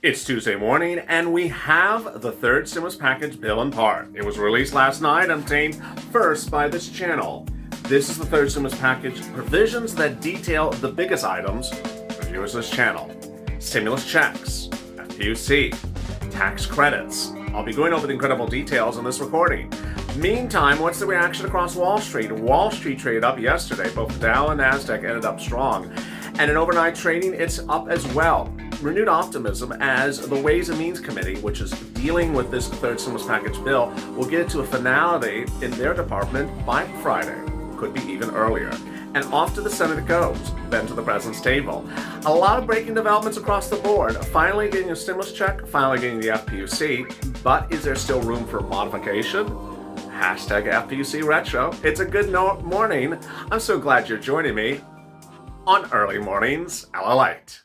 It's Tuesday morning, and we have the third stimulus package bill in part. It was released last night and obtained first by this channel. This is the third stimulus package, provisions that detail the biggest items for viewers of this channel. Stimulus checks, FPUC, tax credits. I'll be going over the incredible details in this recording. Meantime, what's the reaction across Wall Street? Wall Street traded up yesterday. Both Dow and NASDAQ ended up strong. And in overnight trading, it's up as well. Renewed optimism as the Ways and Means Committee, which is dealing with this third stimulus package bill, will get it to a finality in their department by Friday. Could be even earlier. And off to the Senate it goes, then to the president's table. A lot of breaking developments across the board. Finally getting a stimulus check, finally getting the FPUC, but is there still room for modification? Hashtag FPUC Retro. It's a good morning. I'm so glad you're joining me on Early Mornings LALATE.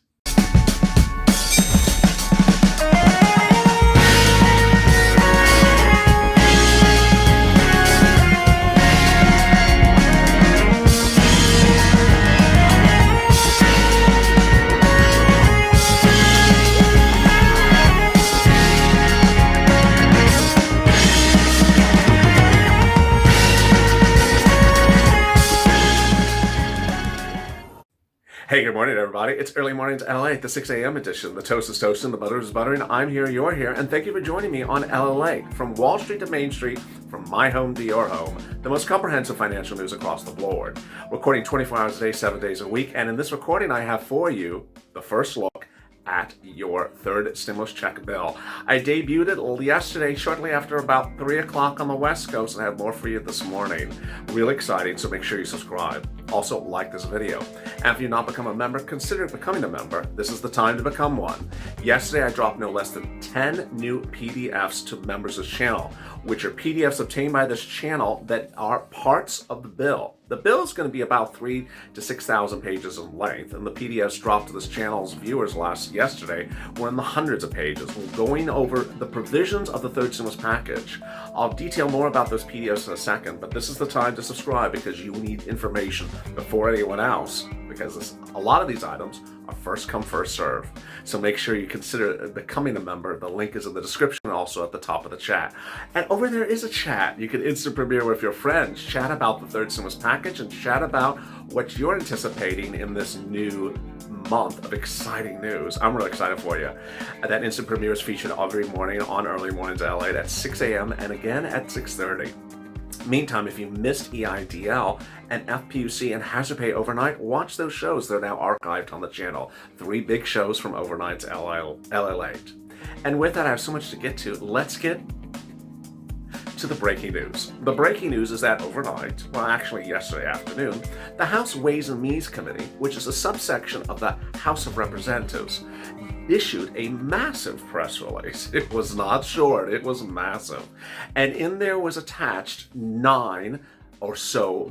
Hey, good morning, everybody. It's Early Mornings LALATE, the 6 a.m. edition. The toast is toasting, the butter is buttering. I'm here, you're here, and thank you for joining me on LALATE. From Wall Street to Main Street, from my home to your home, the most comprehensive financial news across the board. Recording 24 hours a day, 7 days a week, and in this recording, I have for you the first look at your third stimulus check bill. I debuted it yesterday, shortly after about 3 o'clock on the West Coast, and I have more for you this morning. Really exciting, so make sure you subscribe. Also, like this video. And if you've not become a member, consider becoming a member. This is the time to become one. Yesterday, I dropped no less than 10 new PDFs to members of this channel, which are PDFs obtained by this channel that are parts of the bill. The bill is going to be about 3,000 to 6,000 pages in length, and the PDFs dropped to this channel's viewers yesterday were in the hundreds of pages. We're going over the provisions of the third stimulus package. I'll detail more about those PDFs in a second, but this is the time to subscribe because you need information before anyone else, because a lot of these items are first come, first serve. So make sure you consider becoming a member. The link is in the description, also at the top of the chat. And over there is a chat. You can instant premiere with your friends, chat about the third stimulus package, and chat about what you're anticipating in this new month of exciting news. I'm really excited for you. That instant premiere is featured every morning on Early Mornings LALATE at 6 a.m. and again at 6:30. Meantime, if you missed EIDL and FPUC and Hazard Pay overnight, watch those shows. They're now archived on the channel. 3 big shows from overnight to LALATE. And with that, I have so much to get to. Let's get to the breaking news. The breaking news is that overnight, well, actually yesterday afternoon, the House Ways and Means Committee, which is a subsection of the House of Representatives, issued a massive press release. It was not short, it was massive. And in there was attached 9 or so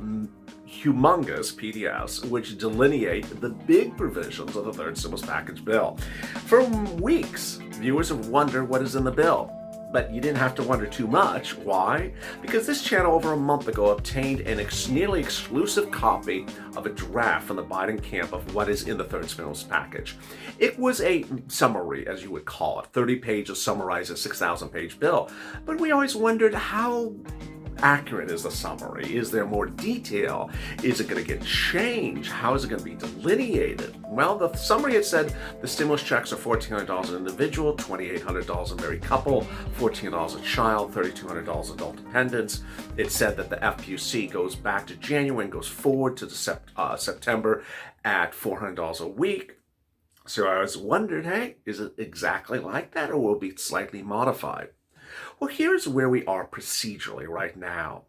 humongous PDFs which delineate the big provisions of the third stimulus package bill. For weeks, viewers have wondered what is in the bill. But you didn't have to wonder too much. Why? Because this channel over a month ago obtained an nearly exclusive copy of a draft from the Biden camp of what is in the third stimulus package. It was a summary, as you would call it, 30 pages summarized a 6,000-page bill. But we always wondered how accurate is the summary? Is there more detail? Is it going to get changed? How is it going to be delineated? Well, the summary had said the stimulus checks are $1,400 an individual, $2,800 a married couple, $1,400 a child, $3,200 adult dependents. It said that the FPUC goes back to January and goes forward to September at $400 a week. So I was wondering, hey, is it exactly like that, or will it be slightly modified? Well, here's where we are procedurally right now.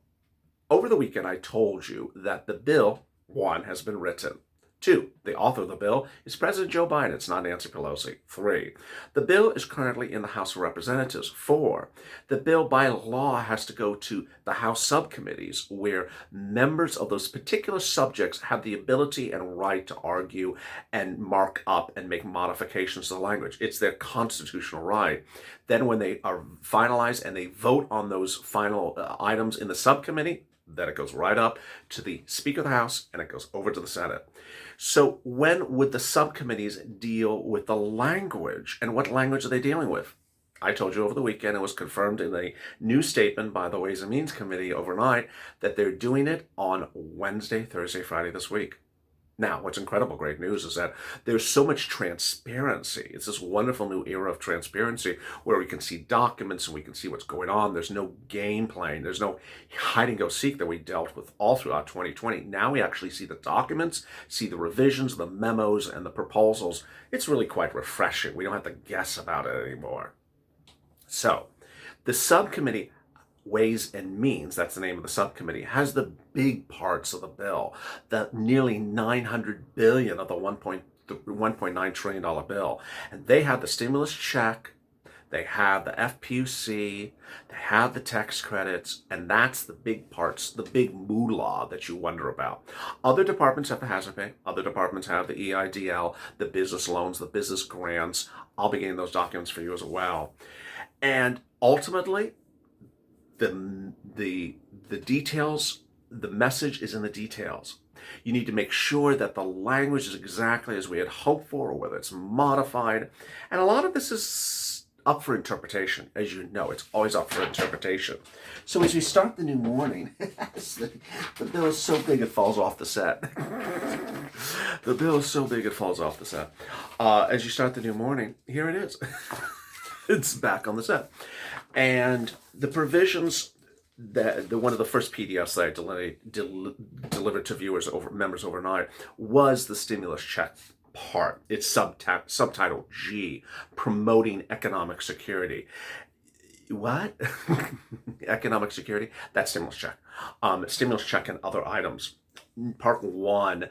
Over the weekend, I told you that the bill, 1, has been written. 2, the author of the bill is President Joe Biden. It's not Nancy Pelosi. 3, the bill is currently in the House of Representatives. 4, the bill by law has to go to the House subcommittees where members of those particular subjects have the ability and right to argue and mark up and make modifications to the language. It's their constitutional right. Then when they are finalized and they vote on those final items in the subcommittee, then it goes right up to the Speaker of the House and it goes over to the Senate. So when would the subcommittees deal with the language, and what language are they dealing with? I told you over the weekend, it was confirmed in a new statement by the Ways and Means Committee overnight that they're doing it on Wednesday, Thursday, Friday this week. Now, what's incredible great news is that there's so much transparency. It's this wonderful new era of transparency where we can see documents and we can see what's going on. There's no game playing. There's no hide and go seek that we dealt with all throughout 2020. Now we actually see the documents, see the revisions, the memos, and the proposals. It's really quite refreshing. We don't have to guess about it anymore. So, the subcommittee Ways and Means, that's the name of the subcommittee, has the big parts of the bill, the nearly $900 billion of the $1.9 trillion bill. And they have the stimulus check, they have the FPUC, they have the tax credits, and that's the big parts, the big moolah that you wonder about. Other departments have the hazard pay, other departments have the EIDL, the business loans, the business grants. I'll be getting those documents for you as well. And ultimately, the details, the message is in the details. You need to make sure that the language is exactly as we had hoped for, or whether it's modified. And a lot of this is up for interpretation. As you know, it's always up for interpretation. So as we start the new morning, the bill is so big it falls off the set. The bill is so big it falls off the set. As you start the new morning, here it is. It's back on the set. And the provisions that one of the first PDFs that I delivered to members overnight was the stimulus check part. It's subtitle G, promoting economic security. What? Economic security? That's stimulus check. Stimulus check and other items. Part 1,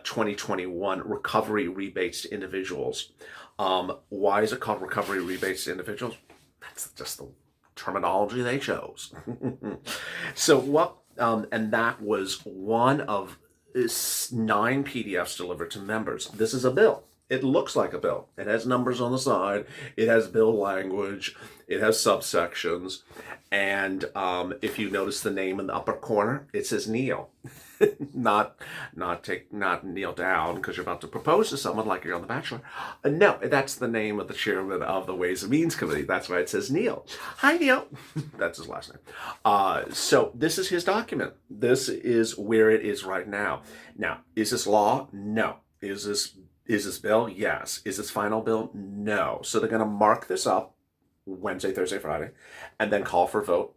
2021, recovery rebates to individuals. Why is it called recovery rebates to individuals? That's just the terminology they chose. So what, and that was one of 9 PDFs delivered to members. This is a bill. It looks like a bill. It has numbers on the side. It has bill language. It has subsections. And if you notice the name in the upper corner, it says kneel. not kneel down because you're about to propose to someone like you're on The Bachelor. No, that's the name of the chairman of the Ways and Means Committee. That's why it says Neil. Hi, Neil. That's his last name. So this is his document. This is where it is right now. Now, is this law? No. Is this bill? Yes. Is this final bill? No. So they're going to mark this up Wednesday, Thursday, Friday, and then call for vote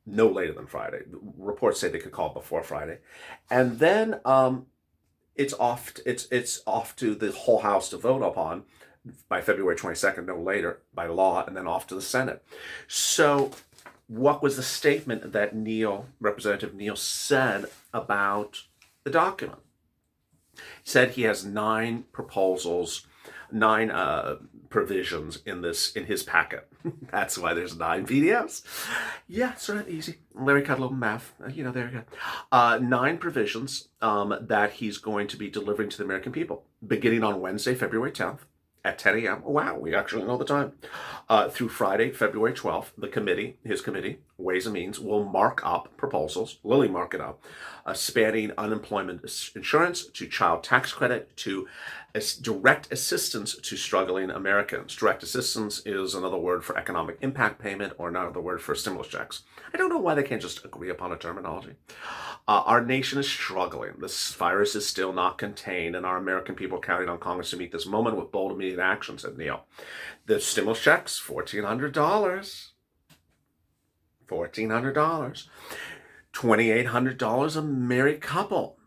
no later than Friday. Reports say they could call before Friday. And then it's off to the whole House to vote upon by February 22nd, no later, by law, and then off to the Senate. So what was the statement that Representative Neal said about the document? He said he has 9 proposals, 9 provisions in his packet. That's why there's 9 PDFs. Yeah, it's sort of easy. Larry Kudlow math. There you go. 9 provisions that he's going to be delivering to the American people, beginning on Wednesday, February 10th at 10 a.m. Wow, we actually know the time. Through Friday, February 12th, his committee, Ways and Means, will mark up proposals, literally mark it up, spanning unemployment insurance to child tax credit to direct assistance to struggling Americans. Direct assistance is another word for economic impact payment or another word for stimulus checks. I don't know why they can't just agree upon a terminology. Our nation is struggling. This virus is still not contained, and our American people are counting on Congress to meet this moment with bold, immediate action, said Neal. The stimulus checks, $1,400. $1,400. $2,800 a married couple.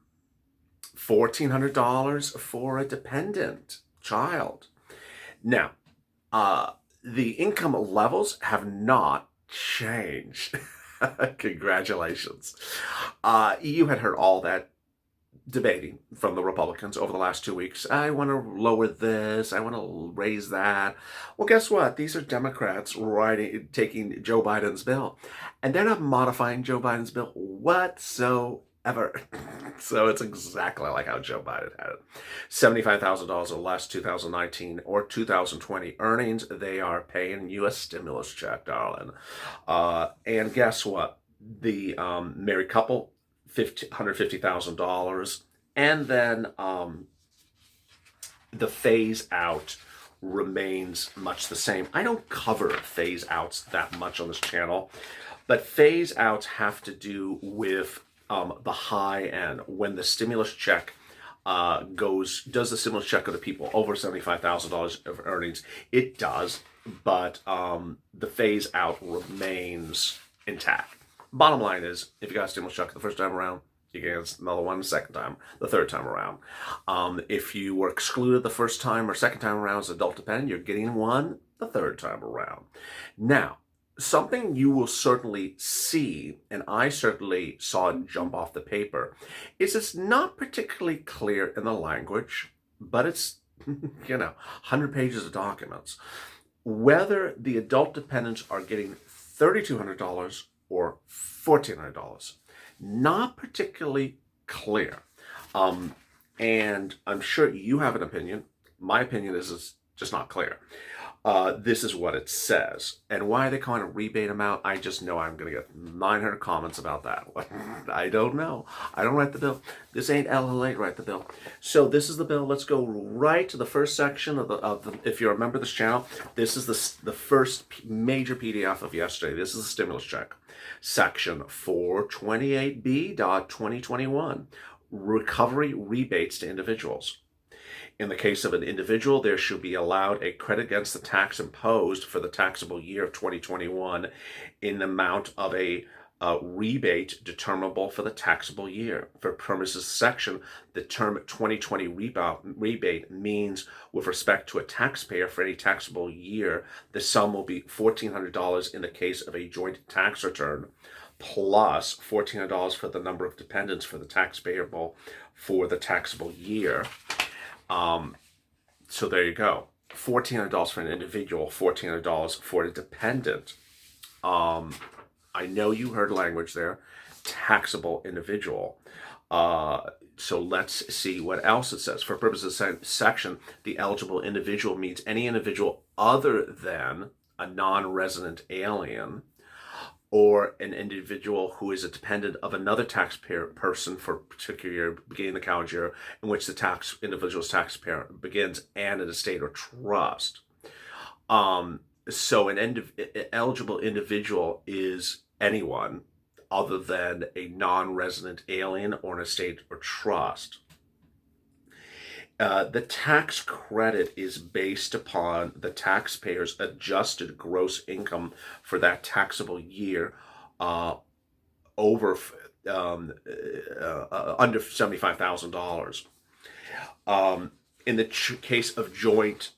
$1,400 for a dependent child. Now, the income levels have not changed. Congratulations. You had heard all that debating from the Republicans over the last 2 weeks. I want to lower this. I want to raise that. Well, guess what? These are Democrats taking Joe Biden's bill. And they're not modifying Joe Biden's bill whatsoever. So it's exactly like how Joe Biden had it. $75,000 or less 2019 or 2020 earnings. They are paying you a stimulus check, darling. And guess what? The married couple, $150,000. And then The phase out remains much the same. I don't cover phase outs that much on this channel, but phase outs have to do with the high end. When the stimulus check does the stimulus check go to people over $75,000 of earnings? It does, but the phase out remains intact. Bottom line is, if you got a stimulus check the first time around, you get another one the second time, the third time around. If you were excluded the first time or second time around as adult dependent, you're getting one the third time around. Now, something you will certainly see, and I certainly saw it jump off the paper, is it's not particularly clear in the language, but it's, 100 pages of documents, whether the adult dependents are getting $3,200 or $1,400. Not particularly clear. And I'm sure you have an opinion. My opinion is it's just not clear. This is what it says. And why they calling it rebate amount, I just know I'm going to get 900 comments about that. I don't know. I don't write the bill. This ain't LLA to write the bill. So this is the bill. Let's go right to the first section of the if you remember this channel, this is the first major PDF of yesterday. This is the stimulus check. Section 428B.2021, recovery rebates to individuals. In the case of an individual, there should be allowed a credit against the tax imposed for the taxable year of 2021 in the amount of a rebate determinable for the taxable year. For purposes of section, the term 2020 rebate means with respect to a taxpayer for any taxable year, the sum will be $1,400 in the case of a joint tax return, plus $1,400 for the number of dependents for the tax payable for the taxable year. So there you go. $1,400 for an individual, $1,400 for a dependent. I know you heard language there, taxable individual. So let's see what else it says. For purposes of section, the eligible individual means any individual other than a non-resident alien or an individual who is a dependent of another taxpayer person for a particular year, beginning the calendar year in which the individual's taxpayer begins, and an estate or trust. So an eligible individual is anyone other than a non-resident alien or an estate or trust. The tax credit is based upon the taxpayer's adjusted gross income for that taxable year under $75,000. In the case of joint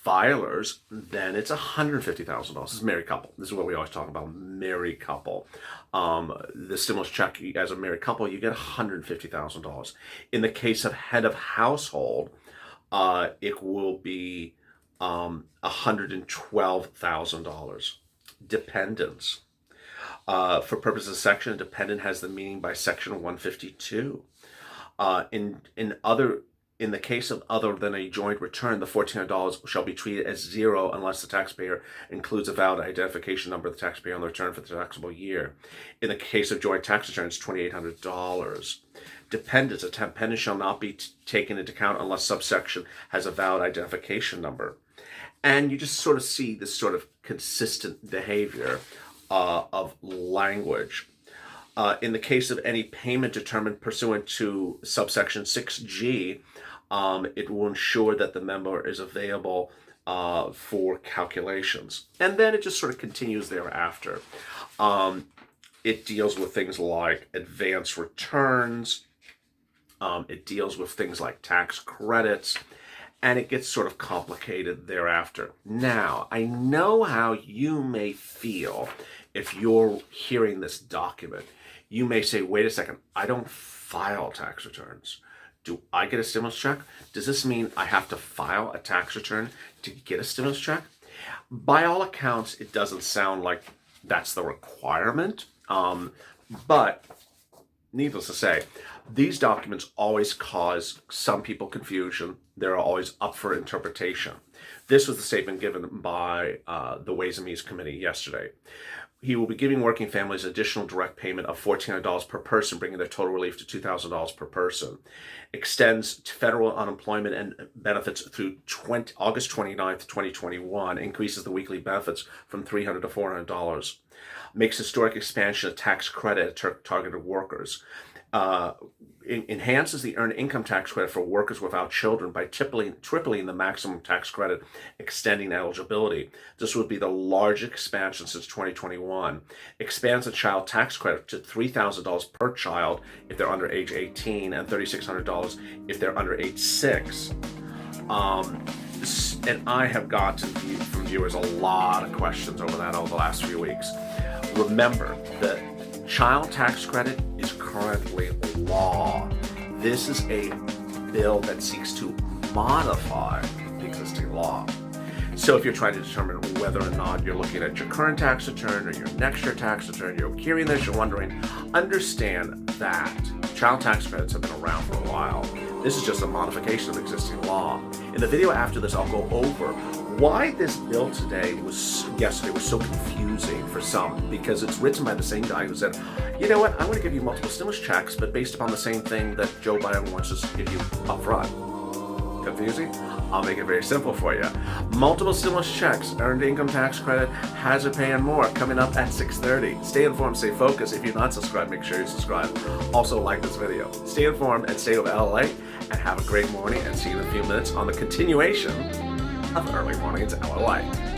filers, then it's $150,000. This is married couple. This is what we always talk about, married couple. The stimulus check, as a married couple, you get $150,000. In the case of head of household, it will be $112,000. Dependents. For purposes of section, dependent has the meaning by section 152. In the case of other than a joint return, the $1,400 shall be treated as zero unless the taxpayer includes a valid identification number of the taxpayer on the return for the taxable year. In the case of joint tax returns, $2,800. Dependents, a dependent shall not be taken into account unless subsection has a valid identification number. And you just sort of see this sort of consistent behavior of language. In the case of any payment determined pursuant to subsection 6G, it will ensure that the member is available for calculations. And then it just sort of continues thereafter. It deals with things like advance returns. It deals with things like tax credits. And it gets sort of complicated thereafter. Now, I know how you may feel if you're hearing this document. You may say, wait a second, I don't file tax returns. Do I get a stimulus check? Does this mean I have to file a tax return to get a stimulus check? By all accounts, it doesn't sound like that's the requirement. But needless to say, These documents always cause some people confusion. They're always up for interpretation. This was the statement given by the Ways and Means Committee yesterday. He will be giving working families additional direct payment of $1,400 per person, bringing their total relief to $2,000 per person. Extends federal unemployment and benefits through August 29th, 2021. Increases the weekly benefits from $300 to $400. Makes historic expansion of tax credit to targeted workers. Enhances the earned income tax credit for workers without children by tripling the maximum tax credit, extending eligibility. This would be the largest expansion since 2021. Expands the child tax credit to $3,000 per child if they're under age 18 and $3,600 if they're under age 6. And I have gotten from viewers a lot of questions over that over the last few weeks. Remember that child tax credit is currently law. This is a bill that seeks to modify the existing law. So if you're trying to determine whether or not you're looking at your current tax return or your next year tax return, you're hearing this, you're wondering, understand that child tax credits have been around for a while. This is just a modification of existing law. In the video after this, I'll go over why this bill yesterday was so confusing for some, because it's written by the same guy who said, you know what, I'm going to give you multiple stimulus checks, but based upon the same thing that Joe Biden wants us to give you up front. Confusing? I'll make it very simple for you. Multiple stimulus checks, earned income tax credit, hazard pay, and more coming up at 6:30. Stay informed, stay focused. If you're not subscribed, make sure you subscribe. Also like this video. Stay informed and stay with LLA, and have a great morning, and see you in a few minutes on the continuation of Early Mornings LLA.